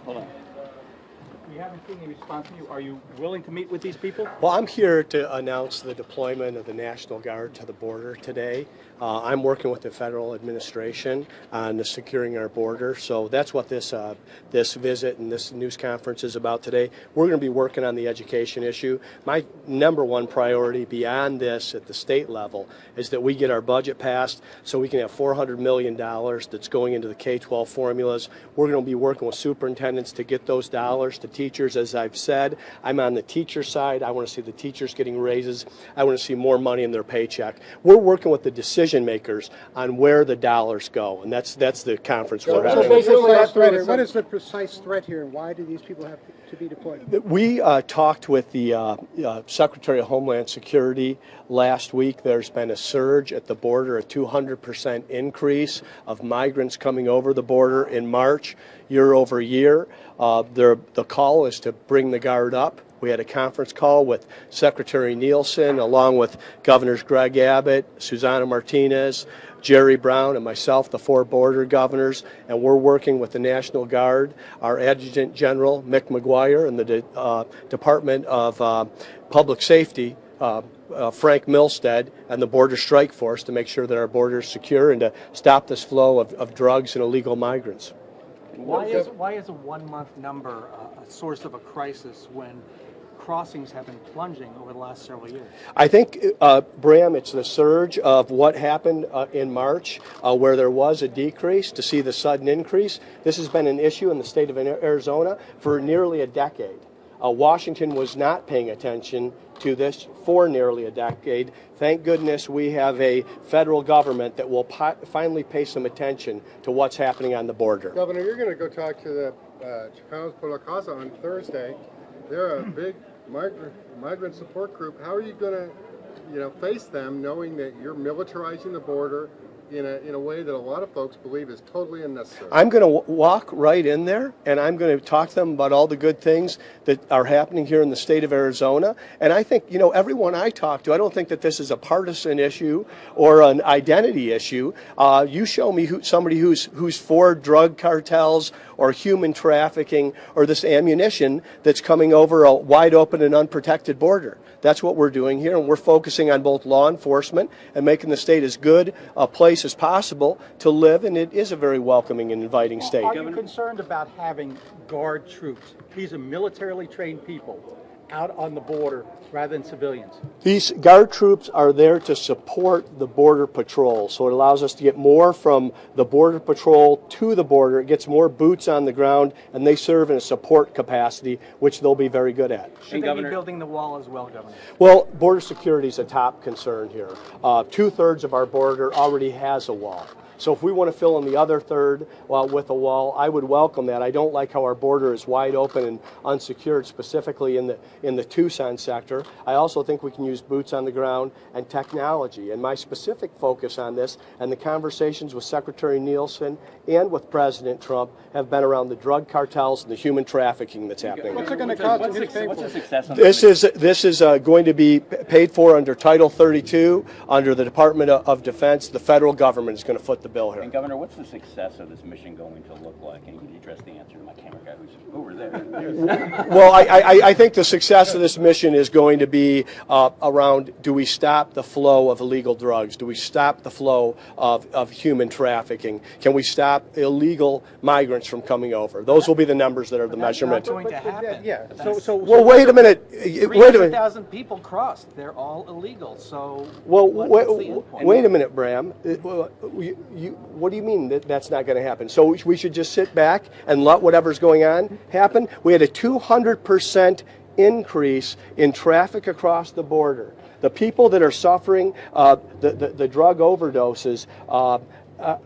Hold on. We haven't seen any response from you. Are you willing to meet with these people? Well, I'm here to announce the deployment of the National Guard to the border today. I'm working with the federal administration on securing our border, so that's what this visit and this news conference is about today. We're going to be working on the education issue. My number one priority beyond this at the state level is that we get our budget passed so we can have $400 million that's going into the K-12 formulas. We're going to be working with superintendents to get those dollars to teachers. As I've said, I'm on the teacher side. I want to see the teachers getting raises. I want to see more money in their paycheck. We're working with the decision makers on where the dollars go, and that's the conference we're having. So basically, what is the precise threat here, and why do these people have to be deployed? We talked with the Secretary of Homeland Security last week. There's been a surge at the border, a 200% increase of migrants coming over the border in March, year over year. The call is to bring the Guard up. We had a conference call with Secretary Nielsen, along with Governors Greg Abbott, Susana Martinez, Jerry Brown, and myself, the 4 border governors, and we're working with the National Guard, our Adjutant General, Mick McGuire, and the Department of Public Safety, Frank Milstead, and the Border Strike Force to make sure that our border is secure and to stop this flow of drugs and illegal migrants. Why is a 1 month number a source of a crisis when crossings have been plunging over the last several years? I think, Bram, it's the surge of what happened in March, where there was a decrease, to see the sudden increase. This has been an issue in the state of Arizona for nearly a decade. Washington was not paying attention to this for nearly a decade. Thank goodness we have a federal government that will finally pay some attention to what's happening on the border. Governor, you're going to go talk to the Chicanos por la Casa on Thursday. They're a big migrant support group. How are you going to, face them, knowing that you're militarizing the border in a way that a lot of folks believe is totally unnecessary? I'm going to walk right in there, and I'm going to talk to them about all the good things that are happening here in the state of Arizona. And I think, everyone I talk to, I don't think that this is a partisan issue or an identity issue. You show me somebody who's for drug cartels or human trafficking or this ammunition that's coming over a wide open and unprotected border. That's what we're doing here, and we're focusing on both law enforcement and making the state as good a place as possible to live, and it is a very welcoming and inviting state. Are you concerned about having Guard troops, these are militarily trained people, out on the border rather than civilians? These Guard troops are there to support the Border Patrol, so it allows us to get more from the Border Patrol to the border. It gets more boots on the ground, and they serve in a support capacity, which they'll be very good at. Should they be building the wall as well, Governor? Well, border security is a top concern here. 2/3 of our border already has a wall. So if we want to fill in the other third with a wall, I would welcome that. I don't like how our border is wide open and unsecured, specifically in the Tucson sector. I also think we can use boots on the ground and technology. And my specific focus on this and the conversations with Secretary Nielsen and with President Trump have been around the drug cartels and the human trafficking that's happening. What's it going to cost? What's the success on this? This is going to be paid for under Title 32, under the Department of Defense. The federal government is going to foot the bill here. And Governor, what's the success of this mission going to look like? And you can address the answer to my camera guy who's over there. Well, I think the success of this mission is going to be around, do we stop the flow of illegal drugs? Do we stop the flow of human trafficking? Can we stop illegal migrants from coming over? Those will be the numbers that are the measurement. That's not going to happen. Yeah. Well, wait a minute. Wait a minute. 300,000 people crossed. They're all illegal. So Well, wait a minute, Bram. What do you mean that that's not going to happen? So we should just sit back and let whatever's going on happen? We had a 200% increase in traffic across the border. The people that are suffering the drug overdoses,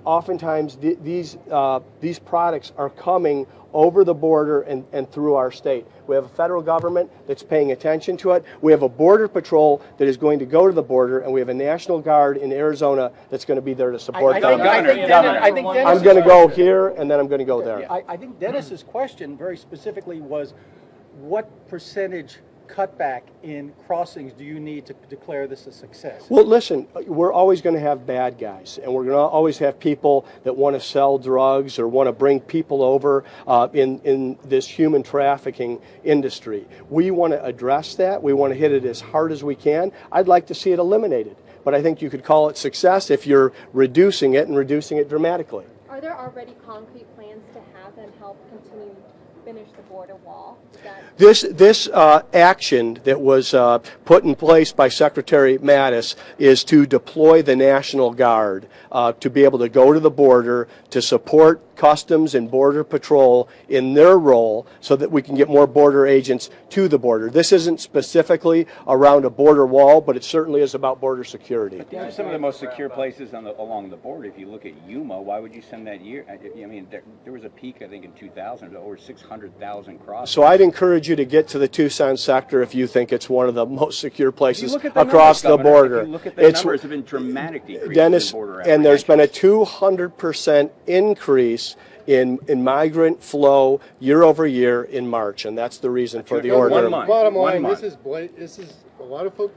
oftentimes these products are coming over the border and through our state. We have a federal government that's paying attention to it. We have a border patrol that is going to go to the border, and we have a National Guard in Arizona that's going to be there to support them. I'm going to go here, and then I'm going to go there. I think Dennis's question very specifically was, what percentage cutback in crossings do you need to declare this a success? Well, listen, we're always going to have bad guys, and we're going to always have people that want to sell drugs or want to bring people over in this human trafficking industry. We want to address that. We want to hit it as hard as we can. I'd like to see it eliminated, but I think you could call it success if you're reducing it and reducing it dramatically. Are there already concrete plans to have them help continue finish the border wall? This action that was put in place by Secretary Mattis is to deploy the National Guard to be able to go to the border to support Customs and Border Patrol in their role so that we can get more border agents to the border. This isn't specifically around a border wall, but it certainly is about border security. These are some of the most secure places along the border. If you look at Yuma, why would you send that year? I mean, there was a peak, I think, in 2000, over 600,000 crossings. So I'd encourage you to get to the Tucson sector if you think it's one of the most secure places Look at the across numbers, the Governor. border. If you look at the numbers, have been dramatic decreases Dennis, in border and there's been a apprehensions. 200% increase in migrant flow year over year in March, and that's the reason for the One order. month. Bottom One line, month. this is a lot of folks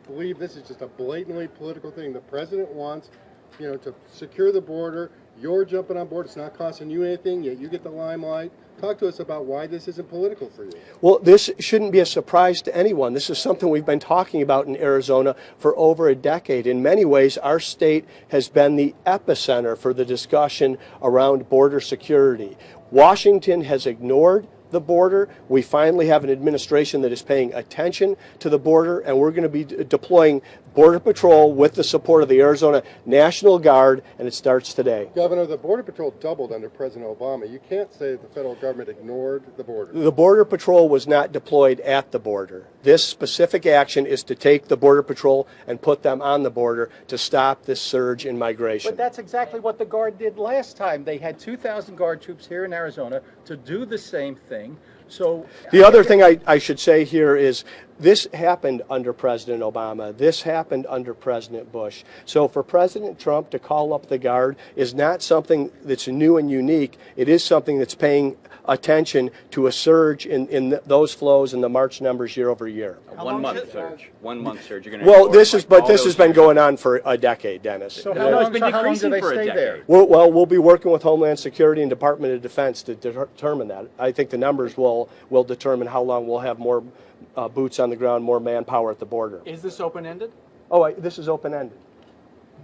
believe this is just a blatantly political thing. The president wants, to secure the border. You're jumping on board. It's not costing you anything, yet you get the limelight. Talk to us about why this isn't political for you. Well, this shouldn't be a surprise to anyone. This is something we've been talking about in Arizona for over a decade. In many ways, our state has been the epicenter for the discussion around border security. Washington has ignored the border. We finally have an administration that is paying attention to the border, and we're going to be deploying Border Patrol with the support of the Arizona National Guard, and it starts today. Governor, the Border Patrol doubled under President Obama. You can't say that the federal government ignored the border. The Border Patrol was not deployed at the border. This specific action is to take the Border Patrol and put them on the border to stop this surge in migration. But that's exactly what the Guard did last time. They had 2,000 Guard troops here in Arizona to do the same thing. So The other thing I should say here is this happened under President Obama. This happened under President Bush. So for President Trump to call up the Guard is not something that's new and unique. It is something that's paying attention to a surge in those flows and the March numbers year over year. A 1 month surge. 1 month surge. You're going to Well, this has been going on for a decade, Dennis. So No, how it's long, been so how long do decreasing they for a stay there? decade. We'll be working with Homeland Security and Department of Defense to determine that. I think the numbers will determine how long we'll have more boots on the ground, more manpower at the border. Is this open-ended? This is open-ended.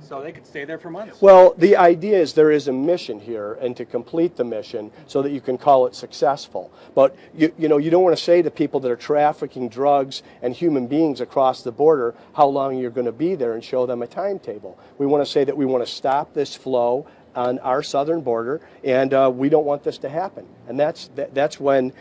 So they could stay there for months? Well, the idea is there is a mission here, and to complete the mission so that you can call it successful. But you don't want to say to people that are trafficking drugs and human beings across the border how long you're going to be there and show them a timetable. We want to say that we want to stop this flow on our southern border, and we don't want this to happen. And that's when,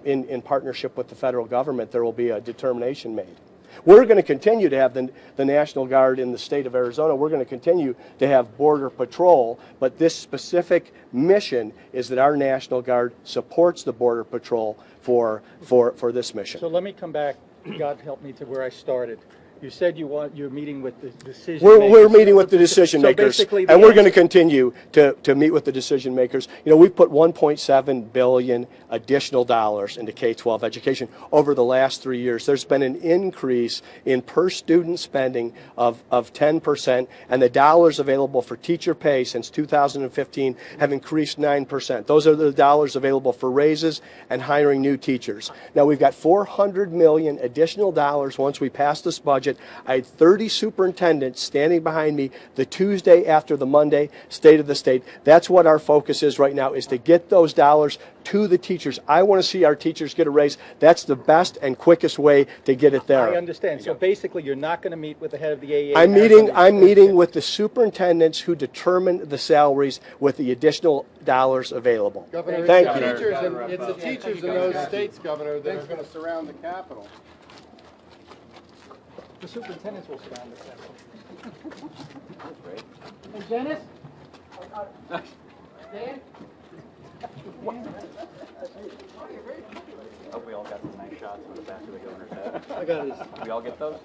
in partnership with the federal government, there will be a determination made. We're going to continue to have the National Guard in the state of Arizona. We're going to continue to have Border Patrol, but this specific mission is that our National Guard supports the Border Patrol for this mission. So let me come back, God help me, to where I started. You said you're meeting with the decision makers. We're meeting with the decision makers, So basically and we're going to continue to meet with the decision makers. We put $1.7 billion additional dollars into K-12 education over the last 3 years. There's been an increase in per student spending of 10%, and the dollars available for teacher pay since 2015 have increased 9%. Those are the dollars available for raises and hiring new teachers. Now we've got $400 million additional dollars once we pass this budget. I had 30 superintendents standing behind me the Tuesday after the Monday State of the State. That's what our focus is right now, is to get those dollars to the teachers. I want to see our teachers get a raise. That's the best and quickest way to get it there. I understand. So basically, you're not going to meet with the head of the AA? I'm meeting with the superintendents who determine the salaries with the additional dollars available. Governor, Thank it's you. the teachers in those states, Governor, that are going to surround the Capitol. The superintendents will surround the Capitol. Hey, Dennis? Dan? Hope we all got some nice shots of the back of the governor's head. I got it. We all get those?